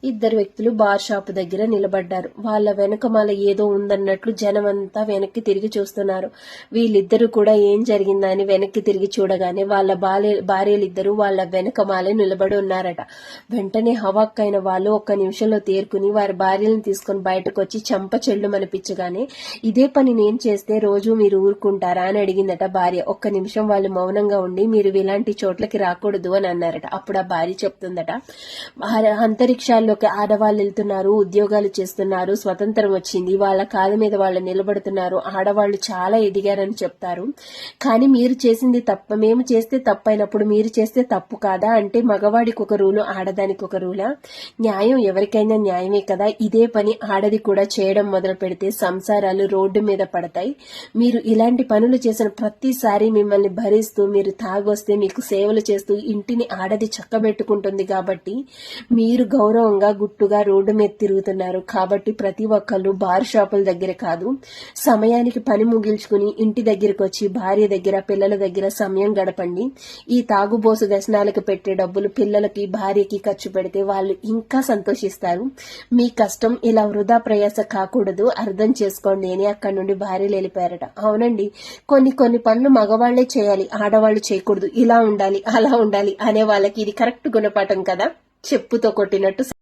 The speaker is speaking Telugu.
ఇద్దరు వ్యక్తులు బార్ షాప్ దగ్గర నిలబడ్డారు. వాళ్ళ వెనకమాల ఏదో ఉందన్నట్లు జనమంతా వెనక్కి తిరిగి చూస్తున్నారు. వీళ్ళిద్దరూ కూడా ఏం జరిగిందా అని వెనక్కి తిరిగి చూడగానే వాళ్ళ భార్యలిద్దరూ వాళ్ళ వెనకమాలే నిలబడి ఉన్నారట. వెంటనే హవాక్కైన వాళ్ళు ఒక్క నిమిషంలో తేరుకుని వారి భార్యలను తీసుకుని బయటకు వచ్చి చంప చెల్లు మనిపించగానే, ఇదే పని నేను చేస్తే రోజు మీరు ఊరుకుంటారా అని అడిగిందట భార్య. ఒక్క నిమిషం వాళ్ళు మౌనంగా ఉండి, మీరు ఇలాంటి చోట్లకి రాకూడదు అని అన్నారట. అప్పుడు ఆ భార్య చెప్తుందట, అంతరిక్షాల్లోకి ఆడవాళ్ళు వెళ్తున్నారు, ఉద్యోగాలు చేస్తున్నారు, స్వతంత్రం వచ్చింది, వాళ్ళ కాళ్ళ మీద వాళ్ళు నిలబడుతున్నారు, ఆడవాళ్లు చాలా ఎదిగారని చెప్తారు. కానీ మీరు చేసింది తప్ప, మేము చేస్తే తప్పు అయినప్పుడు మీరు చేస్తే తప్పు కాదా? అంటే మగవాడికి ఒక రూలు, ఆడదానికి ఒక రూలా? న్యాయం ఎవరికైనా న్యాయమే కదా. ఇదే పని ఆడది కూడా చేయడం మొదలు పెడితే సంసారాలు రోడ్డు మీద పడతాయి. మీరు ఇలాంటి పనులు చేసిన ప్రతిసారి మిమ్మల్ని భరిస్తూ, మీరు తాగొస్తే మీకు సేవలు చేస్తూ ఇంటిని ఆడది చక్కబెట్టుకుంటుంది కాబట్టి మీరు గౌరవంగా గుట్టుగా రోడ్డు మీద తిరుగుతున్నారు. కాబట్టి ప్రతి ఒక్కళ్ళు బార్ షాపుల దగ్గర కాదు, సమయానికి పని ముగించుకుని ఇంటి దగ్గరకు వచ్చి భార్య దగ్గర, పిల్లల దగ్గర సమయం గడపండి. ఈ తాగుబోసు వ్యసనాలకు పెట్టే డబ్బులు పిల్లలకి, భార్యకి ఖర్చు పెడితే వాళ్ళు ఇంకా సంతోషిస్తారు. మీ కష్టం ఇలా వృధా ప్రయాస కాకూడదు, అర్థం చేసుకోండి అని అక్కడి నుండి భార్యలు వెళ్ళిపోయారట. అవునండి, కొన్ని పనులు మగవాళ్లే చేయాలి, ఆడవాళ్లు చేయకూడదు, ఇలా ఉండాలి, అలా ఉండాలి అనే వాళ్ళకి ఇది కరెక్ట్ గుణపాఠం కదా, చెప్పుతో కొట్టినట్టు.